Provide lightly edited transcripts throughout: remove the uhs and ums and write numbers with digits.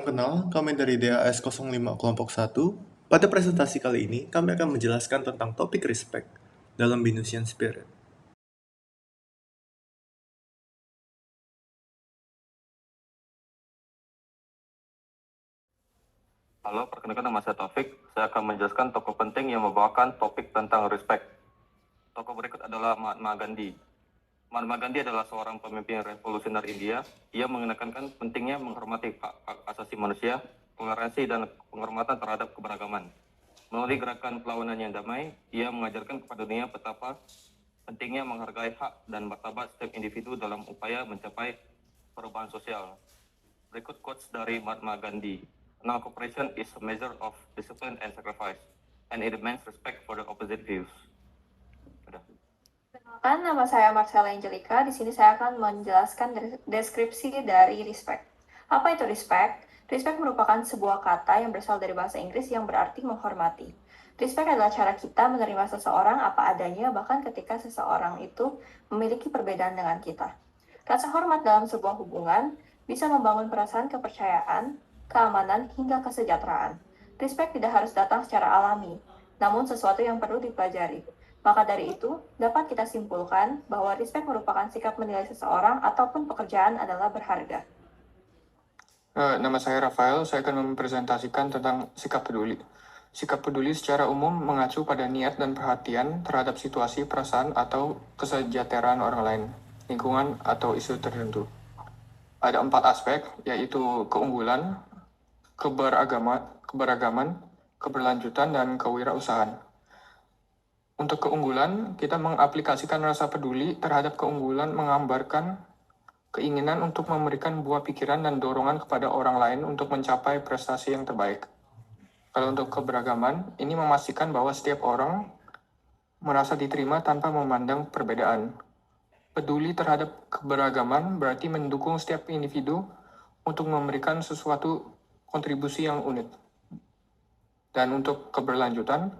kenal, kami dari DAS 05 kelompok 1. Pada presentasi kali ini, kami akan menjelaskan tentang topik respect dalam Venusian Spirit. Halo, perkenalkan nama saya Taufik. Saya akan menjelaskan tokoh penting yang membawakan topik tentang respect. Tokoh berikut adalah Mahatma Gandhi. Mahatma Gandhi adalah seorang pemimpin revolusioner India. Ia menekankan pentingnya menghormati hak asasi manusia, toleransi, dan penghormatan terhadap keberagaman. Melalui gerakan perlawanan yang damai, ia mengajarkan kepada dunia betapa pentingnya menghargai hak dan martabat setiap individu dalam upaya mencapai perubahan sosial. Berikut quotes dari Mahatma Gandhi. "No cooperation is a measure of discipline and sacrifice, and it demands respect for the opposite views." Udah. Perkenalkan, nama saya Marcella Angelica. Di sini saya akan menjelaskan deskripsi dari respect. Apa itu respect? Respect merupakan sebuah kata yang berasal dari bahasa Inggris yang berarti menghormati. Respect adalah cara kita menerima seseorang apa adanya, bahkan ketika seseorang itu memiliki perbedaan dengan kita. Rasa hormat dalam sebuah hubungan bisa membangun perasaan kepercayaan, keamanan, hingga kesejahteraan. Respect tidak harus datang secara alami, namun sesuatu yang perlu dipelajari. Maka dari itu, dapat kita simpulkan bahwa respect merupakan sikap menilai seseorang ataupun pekerjaan adalah berharga. Nama saya Rafael, saya akan mempresentasikan tentang sikap peduli. Sikap peduli secara umum mengacu pada niat dan perhatian terhadap situasi, perasaan, atau kesejahteraan orang lain, lingkungan, atau isu tertentu. Ada 4 aspek, yaitu keunggulan, keberagaman, keberlanjutan, dan kewirausahaan. Untuk keunggulan, kita mengaplikasikan rasa peduli terhadap keunggulan menggambarkan keinginan untuk memberikan buah pikiran dan dorongan kepada orang lain untuk mencapai prestasi yang terbaik. Kalau untuk keberagaman, ini memastikan bahwa setiap orang merasa diterima tanpa memandang perbedaan. Peduli terhadap keberagaman berarti mendukung setiap individu untuk memberikan sesuatu kontribusi yang unik. Dan untuk keberlanjutan,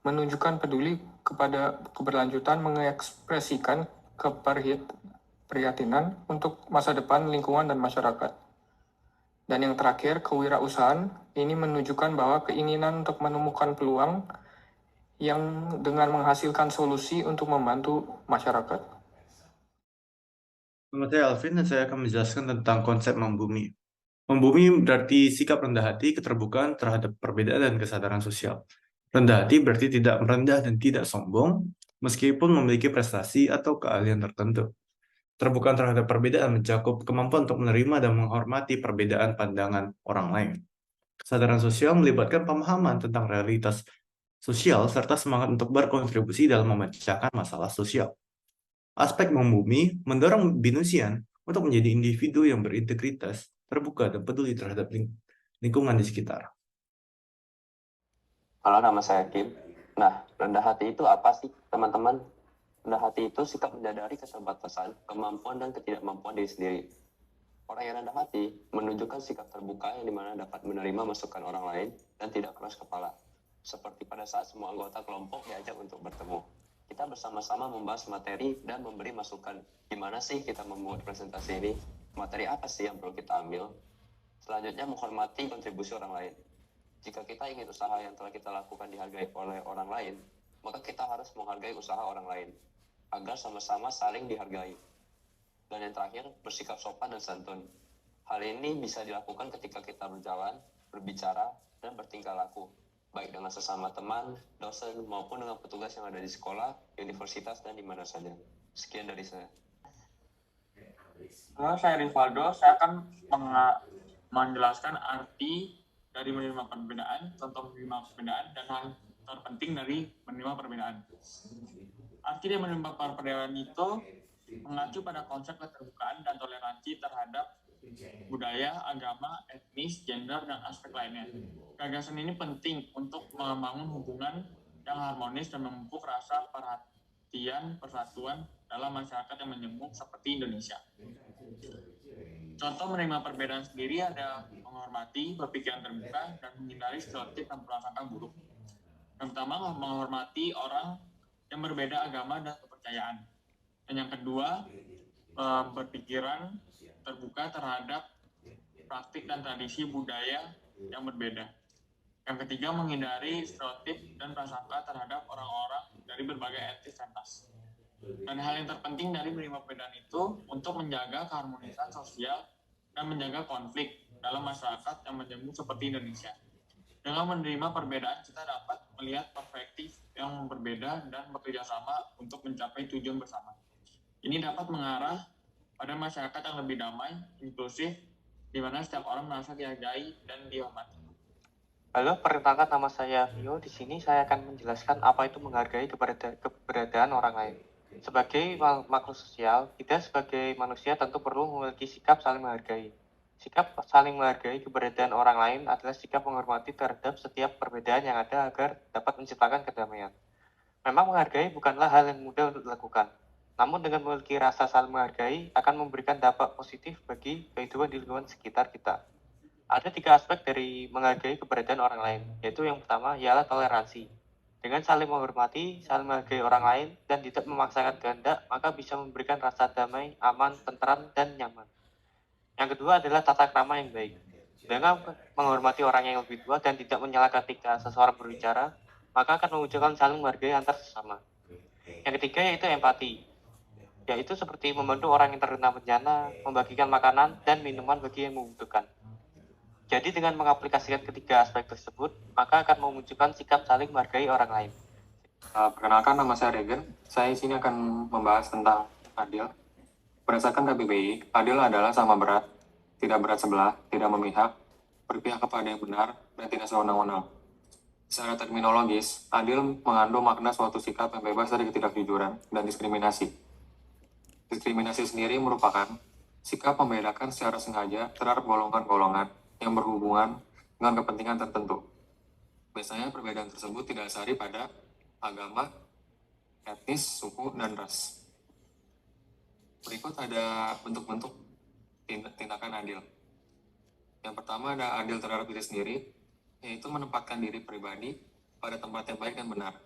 menunjukkan peduli kepada keberlanjutan mengekspresikan keprihatinan untuk masa depan, lingkungan, dan masyarakat. Dan yang terakhir, kewirausahaan ini menunjukkan bahwa keinginan untuk menemukan peluang yang dengan menghasilkan solusi untuk membantu masyarakat. Nama saya Alvin dan saya akan menjelaskan tentang konsep membumi. Membumi berarti sikap rendah hati, keterbukaan terhadap perbedaan dan kesadaran sosial. Rendah hati berarti tidak merendah dan tidak sombong, meskipun memiliki prestasi atau keahlian tertentu. Terbuka terhadap perbedaan mencakup kemampuan untuk menerima dan menghormati perbedaan pandangan orang lain. Kesadaran sosial melibatkan pemahaman tentang realitas sosial serta semangat untuk berkontribusi dalam memecahkan masalah sosial. Aspek membumi mendorong Venusian untuk menjadi individu yang berintegritas, terbuka, dan peduli terhadap lingkungan di sekitar. Halo, nama saya Kim. Nah, rendah hati itu apa sih, teman-teman? Rendah hati itu sikap menyadari keterbatasan, kemampuan, dan ketidakmampuan diri sendiri. Orang yang rendah hati menunjukkan sikap terbuka yang dimana dapat menerima masukan orang lain dan tidak keras kepala. Seperti pada saat semua anggota kelompok diajak untuk bertemu. Kita bersama-sama membahas materi dan memberi masukan. Gimana sih kita membuat presentasi ini? Materi apa sih yang perlu kita ambil? Selanjutnya, menghormati kontribusi orang lain. Jika kita ingin usaha yang telah kita lakukan dihargai oleh orang lain, maka kita harus menghargai usaha orang lain, agar sama-sama saling dihargai. Dan yang terakhir, bersikap sopan dan santun. Hal ini bisa dilakukan ketika kita berjalan, berbicara, dan bertingkah laku, baik dengan sesama teman, dosen, maupun dengan petugas yang ada di sekolah, universitas, dan di mana saja. Sekian dari saya. Halo, saya Rivaldo. Saya akan menjelaskan arti dari menerima perbedaan, contoh menerima perbedaan, dan hal terpenting dari menerima perbedaan. Arti dari menerima perbedaan itu mengacu pada konsep keterbukaan dan toleransi terhadap budaya, agama, etnis, gender, dan aspek lainnya. Gagasan ini penting untuk membangun hubungan yang harmonis dan memupuk rasa perhatian persatuan dalam masyarakat yang menjemuk seperti Indonesia. Contoh menerima perbedaan sendiri ada menghormati, berpikiran terbuka, dan menghindari stereotip dan prasangka buruk. Yang pertama, menghormati orang yang berbeda agama dan kepercayaan. Dan yang kedua, berpikiran terbuka terhadap praktik dan tradisi budaya yang berbeda. Yang ketiga, menghindari stereotip dan prasangka terhadap orang-orang dari berbagai etnis dan ras. Dan hal yang terpenting dari menerima perbedaan itu untuk menjaga keharmonisan sosial dan menjaga konflik dalam masyarakat yang majemuk seperti Indonesia. Dengan menerima perbedaan, kita dapat melihat perspektif yang berbeda dan bekerja sama untuk mencapai tujuan bersama. Ini dapat mengarah pada masyarakat yang lebih damai, inklusif, di mana setiap orang merasa dihargai dan dihormati. Halo, perkenalkan nama saya Vio. Di sini saya akan menjelaskan apa itu menghargai keberadaan orang lain. Sebagai makhluk sosial, kita sebagai manusia tentu perlu memiliki sikap saling menghargai. Sikap saling menghargai keberadaan orang lain adalah sikap menghormati terhadap setiap perbedaan yang ada agar dapat menciptakan kedamaian. Memang menghargai bukanlah hal yang mudah untuk dilakukan. Namun dengan memiliki rasa saling menghargai akan memberikan dampak positif bagi kehidupan di lingkungan sekitar kita. Ada 3 aspek dari menghargai keberadaan orang lain, yaitu yang pertama ialah toleransi. Dengan saling menghormati, saling menghargai orang lain, dan tidak memaksakan kehendak, maka bisa memberikan rasa damai, aman, tentram, dan nyaman. Yang kedua adalah tata krama yang baik. Dengan menghormati orang yang lebih tua dan tidak menyela ketika seseorang berbicara, maka akan mewujudkan saling menghargai antar sesama. Yang ketiga yaitu empati, yaitu seperti membantu orang yang terkena bencana, membagikan makanan dan minuman bagi yang membutuhkan. Jadi dengan mengaplikasikan ketiga aspek tersebut, maka akan memunculkan sikap saling menghargai orang lain. Perkenalkan, nama saya Regen. Saya di sini akan membahas tentang adil. Berdasarkan KBBI, adil adalah sama berat, tidak berat sebelah, tidak memihak, berpihak kepada yang benar, dan tidak sewenang-wenang. Secara terminologis, adil mengandung makna suatu sikap yang bebas dari ketidakjujuran dan diskriminasi. Diskriminasi sendiri merupakan sikap membedakan secara sengaja terhadap golongan-golongan yang berhubungan dengan kepentingan tertentu. Biasanya perbedaan tersebut didasari pada agama, etnis, suku, dan ras. Berikut ada bentuk-bentuk tindakan adil. Yang pertama ada adil terhadap diri sendiri, yaitu menempatkan diri pribadi pada tempat yang baik dan benar.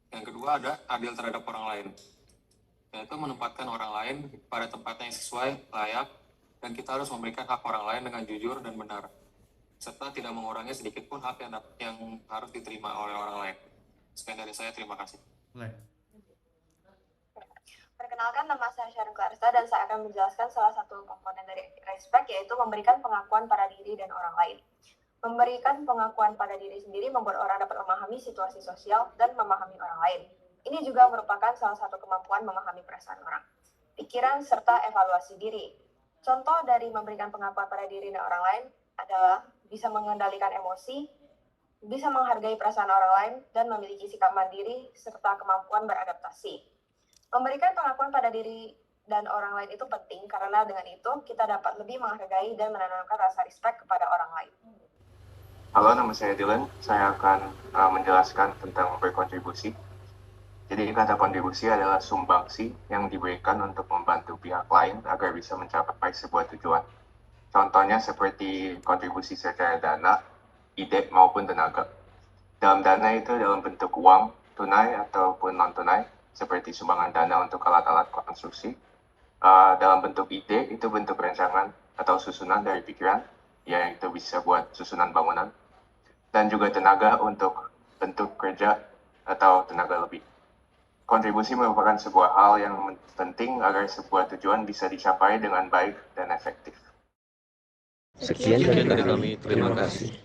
Yang kedua ada adil terhadap orang lain, yaitu menempatkan orang lain pada tempatnya yang sesuai, layak, dan kita harus memberikan hak orang lain dengan jujur dan benar, serta tidak mengurangi sedikit pun hak yang harus diterima oleh orang lain. Sekian dari saya, terima kasih. Perkenalkan, nama saya Sharon Clarissa dan saya akan menjelaskan salah satu komponen dari respect, yaitu memberikan pengakuan pada diri dan orang lain. Memberikan pengakuan pada diri sendiri membuat orang dapat memahami situasi sosial dan memahami orang lain. Ini juga merupakan salah satu kemampuan memahami perasaan orang, pikiran, serta evaluasi diri. Contoh dari memberikan pengakuan pada diri dan orang lain adalah bisa mengendalikan emosi, bisa menghargai perasaan orang lain, dan memiliki sikap mandiri serta kemampuan beradaptasi. Memberikan pengakuan pada diri dan orang lain itu penting karena dengan itu kita dapat lebih menghargai dan menanamkan rasa respect kepada orang lain. Halo, nama saya Dylan. Saya akan menjelaskan tentang berkontribusi. Jadi kata kontribusi adalah sumbangsi yang diberikan untuk membantu pihak lain agar bisa mencapai sebuah tujuan. Contohnya seperti kontribusi secara dana, ide maupun tenaga. Dalam dana itu dalam bentuk uang, tunai ataupun non-tunai, seperti sumbangan dana untuk alat-alat konstruksi. Dalam bentuk ide, itu bentuk rancangan atau susunan dari pikiran, yaitu bisa buat susunan bangunan. Dan juga tenaga untuk bentuk kerja atau tenaga lebih. Kontribusi merupakan sebuah hal yang penting agar sebuah tujuan bisa dicapai dengan baik dan efektif. Sekian dari kami, terima kasih.